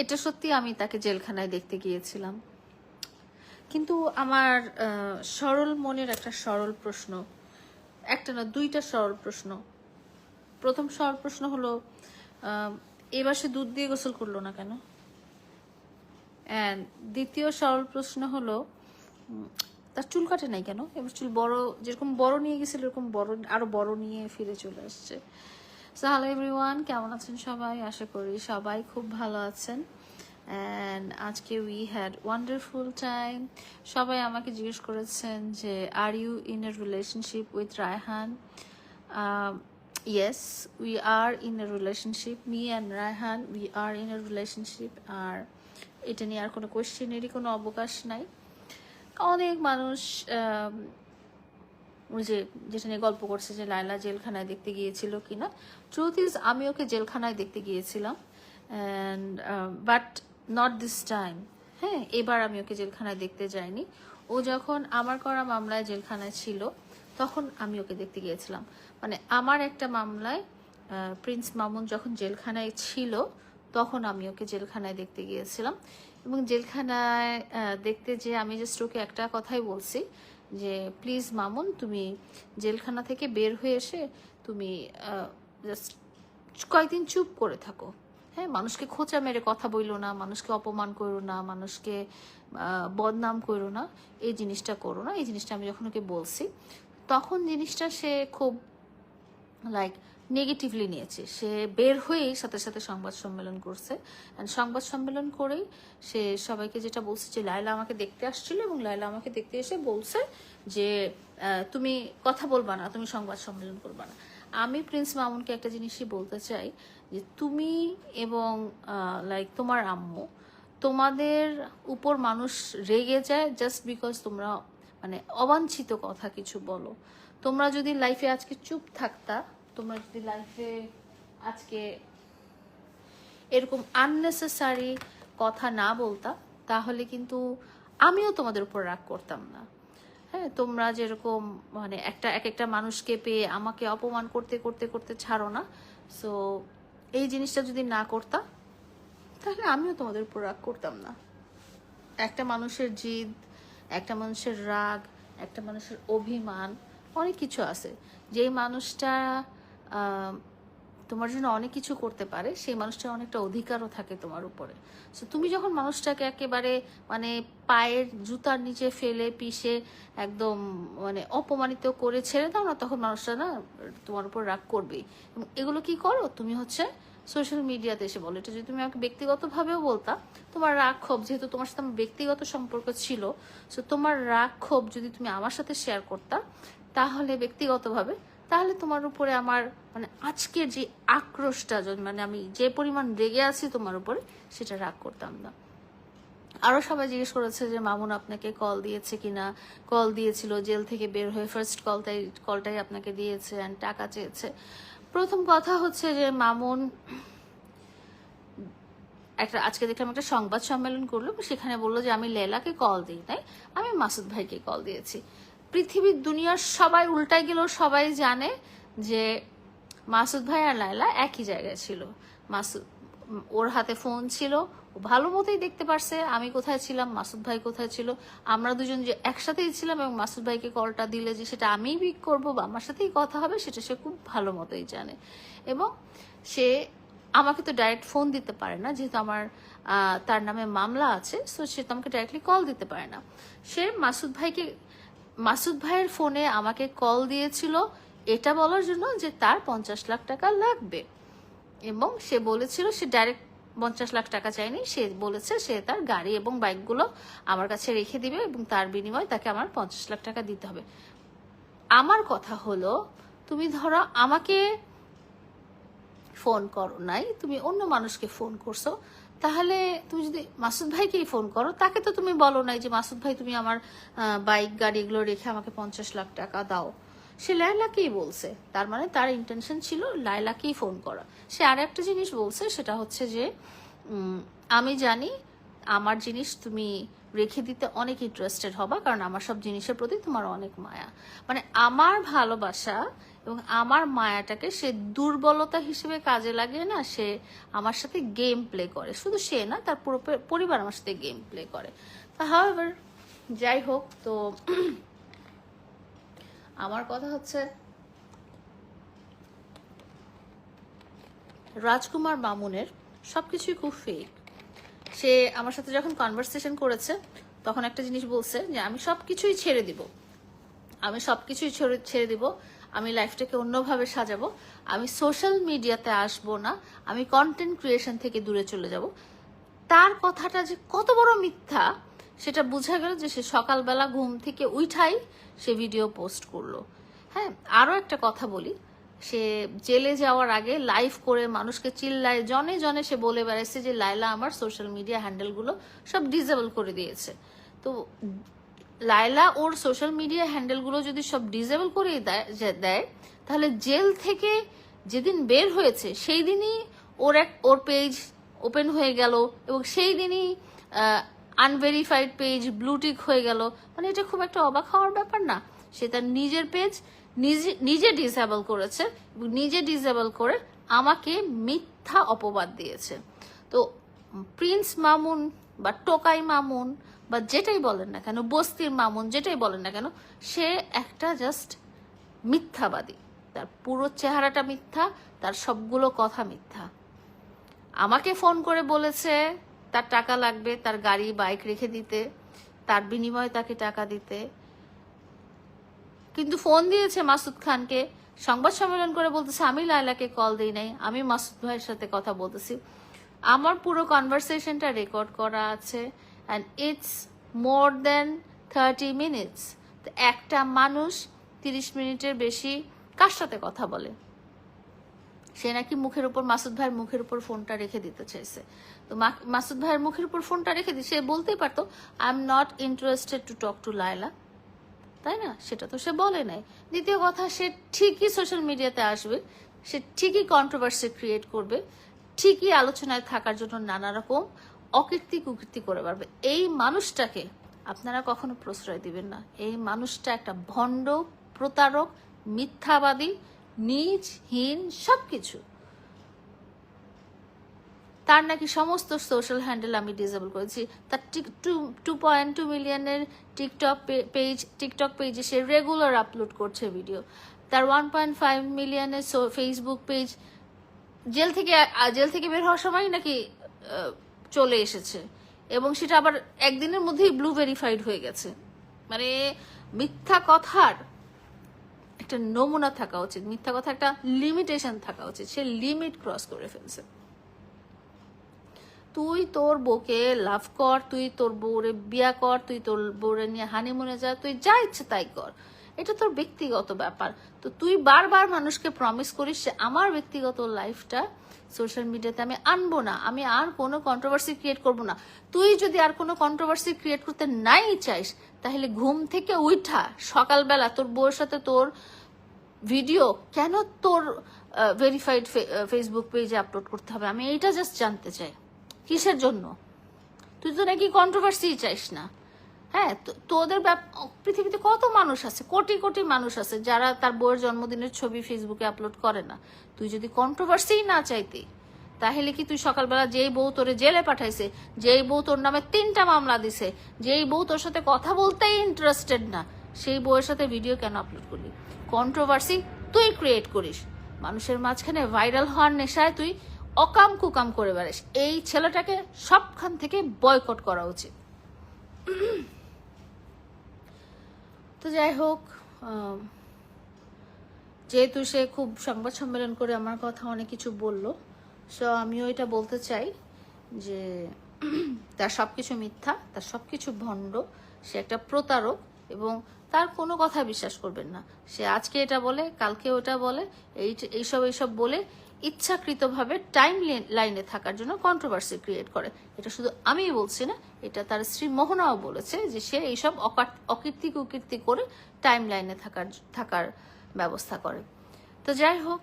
এটা সত্যি আমি তাকে জেলখানায় দেখতে গিয়েছিলাম, কিন্তু আমার সরল মনের একটা সরল প্রশ্ন, একটা না দুইটা সরল প্রশ্ন। প্রথম সরল প্রশ্ন হলো, এবার সে দুধ দিয়ে গোসল করলো না কেন? অ্যান্ড দ্বিতীয় সরল প্রশ্ন হলো, তার চুল কাটে নাই কেন? এবার চুল বড়, যেরকম বড় নিয়ে গেছিল এরকম বড়, আরো বড় নিয়ে ফিরে চলে আসছে। সো হ্যালো এভরিওয়ান, কেমন আছেন সবাই? আশা করি সবাই খুব ভালো আছেন। অ্যান্ড আজকে উই হ্যাড ওয়ান্ডারফুল টাইম। সবাই আমাকে জিজ্ঞেস করেছেন যে are you in a relationship with Raihan? Yes, we are in a relationship. Me and Raihan, we are in a relationship. আর এটা নিয়ে আর কোনো কোয়েশ্চেনেরই কোনো অবকাশ নাই। অনেক মানুষ ওই যে যেটা নিয়ে গল্প করছে যে লায়লা জেলখানায় দেখতে গিয়েছিল কিনা। ট্রুথ ইজ আমি ওকে জেলখানায় দেখতে গিয়েছিলাম, and but not this time. হ্যাঁ, এবার আমি ওকে জেলখানায় দেখতে যাইনি। ও যখন আমার করা মামলায় জেলখানায় ছিল তখন আমি ওকে দেখতে গিয়েছিলাম। মানে আমার একটা মামলায় প্রিন্স মামুন যখন জেলখানায় ছিল তখন আমি ওকে জেলখানায় দেখতে গিয়েছিলাম। এবং জেলখানায় দেখতে যে আমি জাস্ট ওকে একটা কথাই বলছি যে প্লিজ মামুন, তুমি জেলখানা থেকে বের হয়ে এসে তুমি জাস্ট কয়েকদিন চুপ করে থাকো। হ্যাঁ, মানুষকে খোঁচা মেরে কথা বইলো না, মানুষকে অপমান করো না, মানুষকে বদনাম করো না, এই জিনিসটা করো না। এই জিনিসটা আমি যখন ওকে বলছি তখন জিনিসটা সে খুব লাইক নেগেটিভলি নিয়েছে। সে বের হয়েই সাথে সাথে সংবাদ সম্মেলন করছে, অ্যান্ড সংবাদ সম্মেলন করেই সে সবাইকে যেটা বলছে যে লায়লা আমাকে দেখতে আসছিল এবং লায়লা আমাকে দেখতে এসে বলছে যে তুমি কথা বলবা না, তুমি সংবাদ সম্মেলন করবা না। আমি প্রিন্স মামুনকে একটা জিনিসই বলতে চাই যে তুমি এবং লাইক তোমার আম্মু, তোমাদের উপর মানুষ রেগে যায় জাস্ট বিকজ তোমরা মানে অবাঞ্ছিত কথা কিছু বলো। তোমরা যদি লাইফে আজকে চুপ থাকতা, তোমরা যদি লাইফে আজকে এরকম আননেসেসারি কথা না বলতা, তাহলে কিন্তু আমিও তোমাদের উপর রাগ করতাম না। হ্যাঁ, তোমরা যেরকম মানে এক একটা মানুষকে পেয়ে আমাকে অপমান করতে করতে করতে ছাড়ো না। সো এই জিনিসটা যদি না করতা তাহলে আমিও তোমাদের উপর রাগ করতাম না। একটা মানুষের জিদ, একটা মানুষের রাগ, একটা মানুষের অভিমান, অনেক কিছু আছে। যেই মানুষটা তোমার জন্য অনেক কিছু করতে পারে সেই মানুষটার অনেকটা অধিকারও থাকে তোমার উপরে। সো তুমি যখন মানুষটাকে একেবারে মানে পায়ের জুতার নিচে ফেলে পিষে একদম মানে অপমানিত করে ছেড়ে দাও না, তখন মানুষটা না তোমার উপর রাগ করবেই। এবং এগুলো কি করো তুমি হচ্ছে সোশ্যাল মিডিয়াতে এসে বলো। এটা যদি তুমি আমাকে ব্যক্তিগতভাবেও বলতা, তোমার রাগ ক্ষোভ, যেহেতু তোমার সাথে আমার ব্যক্তিগত সম্পর্ক ছিল, সো তোমার রাগ ক্ষোভ যদি তুমি আমার সাথে শেয়ার করতা তাহলে ব্যক্তিগতভাবে, তাহলে তোমার উপরে আমার মানে আজকের যে আক্রোশটা, মানে আমি যে পরিমাণ রেগে আছি তোমার উপরে, সেটা রাগ করতাম না। আরও সবাই জিজ্ঞেস করেছে যে মামুন আপনাকে কল দিয়েছে কিনা। কল দিয়েছিল, জেল থেকে বের হয়ে ফার্স্ট কলটাই আপনাকে দিয়েছে অ্যান্ড টাকা চেয়েছে। প্রথম কথা হচ্ছে যে মামুন আজকে দেখলাম একটা সংবাদ সম্মেলন করলো, সেখানে বললো যে আমি লেলাকে কল দিই নাই, আমি মাসুদ ভাইকে কল দিয়েছি। পৃথিবীর দুনিয়ার সবাই উল্টাই গেল, সবাই জানে যে মাসুদ ভাই আর লায়লা একই জায়গায় ছিল। ওর হাতে ফোন ছিল, ও ভালো মতোই দেখতে পারছে আমি কোথায় ছিলাম, মাসুদ ভাই কোথায় ছিল। আমরা দুজন যে একসাথেই ছিলাম এবং মাসুদ ভাইকে কলটা দিলে যে সেটা আমিই পিক করবো বা আমার সাথেই কথা হবে, সেটা সে খুব ভালো মতোই জানে। এবং সে আমাকে তো ডাইরেক্ট ফোন দিতে পারে না, যেহেতু আমার তার নামে মামলা আছে, সো সে তো আমাকে ডাইরেক্টলি কল দিতে পারে না। সে মাসুদ ভাইয়ের ফোনে আমাকে কল দিয়েছিল এটা বলার জন্য যে তার 50 লাখ টাকা লাগবে, এবং সে বলেছিল সে ডাইরেক্ট 50 লাখ টাকা চায়নি, সে বলেছে সে তার গাড়ি এবং বাইকগুলো আমার কাছে রেখে দিবে এবং তার বিনিময়ে তাকে আমার 50 লাখ টাকা দিতে হবে। আমার কথা হলো, তুমি ধরো আমাকে ফোন করো নাই, তুমি অন্য মানুষকে ফোন করছো, তাহলে তুমি যদি মাসুদ ভাইকেই ফোন করো, তাকে তো তুমি বলো নাই যে মাসুদ ভাই তুমি আমার বাইক গাড়ি এগুলো রেখে আমাকে 50 লাখ টাকা দাও। সে লায়লাকেই বলছে, তার মানে তার ইন্টেনশন ছিল লায়লাকেই ফোন করা। সে আর একটা জিনিস বলছে, সেটা হচ্ছে যে আমি জানি আমার জিনিস তুমি রেখে দিতে অনেক ইন্টারেস্টেড হবা, কারণ আমার সব জিনিসের প্রতি তোমার অনেক মায়া। মানে আমার ভালোবাসা এবং আমার মায়াটাকে সে দুর্বলতা হিসেবে কাজে লাগিয়ে না সে আমার সাথে গেম প্লে করে, শুধু সে না তার পুরো পরিবার আমার সাথে গেম প্লে করে। তা হাওয়েভার যাই হোক, তো আমার কথা হচ্ছে রাজকুমার মামুনের সবকিছুই খুব ফেক। সে আমার সাথে যখন কনভারসেশন করেছে তখন একটা জিনিস বলছে যে আমি সবকিছুই ছেড়ে দিব, আমি সবকিছুই ছেড়ে দিব, আমি লাইফটাকে অন্যভাবে সাজাবো, আমি সোশ্যাল মিডিয়াতে আসবো না, আমি কন্টেন্ট ক্রিয়েশন থেকে দূরে চলে যাব। তার কথাটা যে কত বড় মিথ্যা সেটা বোঝা গেল যে সে সকালবেলা ঘুম থেকে উঠাই সে ভিডিও পোস্ট করলো। হ্যাঁ, আরও একটা কথা বলি, সে জেলে যাওয়ার আগে লাইভ করে মানুষকে চিল্লায় জনে জনে সে বলে বেড়াচ্ছে যে লায়লা আমার সোশ্যাল মিডিয়া হ্যান্ডেলগুলো সব ডিসেবল করে দিয়েছে। তো লায়লা ওর সোশ্যাল মিডিয়া হ্যান্ডেলগুলো যদি সব ডিসেবল করে দেয় তাহলে জেল থেকে যেদিন বের হয়েছে সেই দিনই ওর পেজ ওপেন হয়ে গেল এবং সেই দিনই আনভেরিফাইড পেজ ব্লুটিক হয়ে গেল। মানে এটা খুব একটা অবাক হওয়ার ব্যাপার না? সে তার নিজের পেজ নিজে ডিসেবল করেছে এবং নিজে ডিসেবল করে আমাকে মিথ্যা অপবাদ দিয়েছে। তো প্রিন্স মামুন বা টোকাই মামুন বা যেটাই বলেন না কেন, বস্তির মামুন যেটাই বলেন না কেন, সে একটা জাস্ট মিথ্যাবাদী। তার পুরো চেহারাটা মিথ্যা, তার সবগুলো কথা মিথ্যা। আমাকে ফোন করে বলেছে তার টাকা লাগবে, তার গাড়ি বাইক রেখে দিতে, তার বিনিময়ে তাকে টাকা দিতে, কিন্তু ফোন দিয়েছে মাসুদ খানকে, সংবাদ সম্মেলন করে বলতেছে আমি লায়লাকে কল দিই নাই, আমি মাসুদ ভাইয়ের সাথে কথা বলতেছি। আমার পুরো কনভারসেশনটা রেকর্ড করা আছে and it's more than 30 minutes. তো একটা মানুষ 30 মিনিটের বেশি কার সাথে কথা বলে? সে নাকি মুখের উপর, মাসুদ ভাইয়ের মুখের উপর ফোনটা রেখে দিতে চাইছে। তো মাসুদ ভাইয়ের মুখের উপর ফোনটা রেখে দিয়ে সে বলতেই পারতো I am not interested to talk to Laila, তাই না? সেটা তো সে বলে নাই। দ্বিতীয় কথা, সে ঠিকই সোশ্যাল মিডিয়াতে আসবে, সে ঠিকই কন্ট্রোভার্সি ক্রিয়েট করবে, ঠিকই আলোচনায় থাকার জন্য নানা রকম অকীর্তি কুকীর্তি করে পারবে। এই মানুষটাকে আপনারা কখনো প্রশ্রয় দিবেন না। এই মানুষটা একটা ভণ্ড, প্রতারক, মিথ্যাবাদী, নীচহীন সবকিছু। তার নাকি সমস্ত সোশ্যাল হ্যান্ডেল আমি ডিসেবল করেছি। তার 2.2 মিলিয়নের টিকটক পেজে সে রেগুলার আপলোড করছে ভিডিও। তার 1.5 মিলিয়নের ফেসবুক পেজ জেল থেকে বের হওয়ার সময় নাকি চলে এসেছে এবং সেটা আবার একদিনের মধ্যেই ব্লু ভেরিফাইড হয়ে গেছে। মানে মিথ্যা কথার একটা নমুনা থাকা উচিত, মিথ্যা কথা একটা লিমিটেশন থাকা উচিত। সে লিমিট ক্রস করে ফেলছে। তুই তোর বউকে লাভ কর, তুই তোর বউরে বিয়া কর, তুই তোর বউরে নিয়ে হানিমুনে যা, তুই যা ইচ্ছে তাই কর, এটা তোর ব্যক্তিগত ব্যাপার। তো তুই বারবার মানুষকে প্রমিস করিস যে আমার ব্যক্তিগত লাইফটা সোশ্যাল মিডিয়াতে আমি আনবো না, আমি আর কোনো কন্ট্রোভার্সি ক্রিয়েট করবো না। তুই যদি আর কোনো কন্ট্রোভার্সি ক্রিয়েট করতে নাই চাইস তাহলে ঘুম থেকে উঠা সকালবেলা তোর বউয়ের সাথে তোর ভিডিও কেন তোর ভেরিফাইড ফেসবুক পেজে আপলোড করতে হবে? আমি এইটা জাস্ট জানতে চাই, কিসের জন্য? তুই তো নাকি কন্ট্রোভার্সি চাইস না। হ্যাঁ, তোদের পৃথিবীতে কত মানুষ আছে, কোটি কোটি মানুষ আছে যারা তার বউয়ের জন্মদিনের ছবি ফেসবুকে আপলোড করে না। তুই যদি কন্ট্রোভার্সি না চাইতি তাহলে কি তুই সকালবেলা যেই বউ তোরে জেলে পাঠাইছে, যেই বউ তোর নামে 3টা মামলা দিছে, যেই বউ তোর সাথে কথা বলতেই ইন্টারেস্টেড না, সেই বউয়ের সাথে ভিডিও কেন আপলোড করলি? কন্ট্রোভার্সি তুই ক্রিয়েট করিস, মানুষের মাঝখানে ভাইরাল হওয়ার নেশায় তুই অকাম কুকাম করে বেড়াস। এই ছেলেটাকে সবখান থেকে বয়কট করা উচিত। তো যাই হোক, যেহেতু সে খুব সংবাদ সম্মেলন করে আমার কথা অনেক কিছু বললো, সো আমিও এটা বলতে চাই যে তার সবকিছু মিথ্যা, তার সবকিছু ভণ্ড, সে একটা প্রতারক এবং তার কোনো কথা বিশ্বাস করবেন না। সে আজকে এটা বলে, কালকে ওটা বলে, এইসব বলে ইচ্ছাকৃতভাবে টাইম লাইনে থাকার জন্য কন্ট্রোভার্সি ক্রিয়েট করে। এটা শুধু আমিই বলছি না, এটা তার স্ত্রী মোহনাও বলেছে যে সে এইসব অকীর্তি কুকীর্তি করে টাইম লাইনে থাকার ব্যবস্থা করে। তো যাই হোক,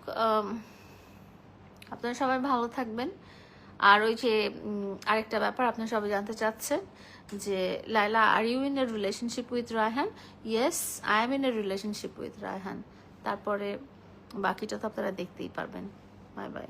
আপনারা সবাই ভালো থাকবেন। আর ওই যে আরেকটা ব্যাপার আপনারা সবাই জানতে চাচ্ছেন যে Laila, are you in a relationship with Raihan? Yes, I am in a relationship with Raihan. তারপরে বাকিটা তো আপনারা দেখতেই পারবেন। Bye by.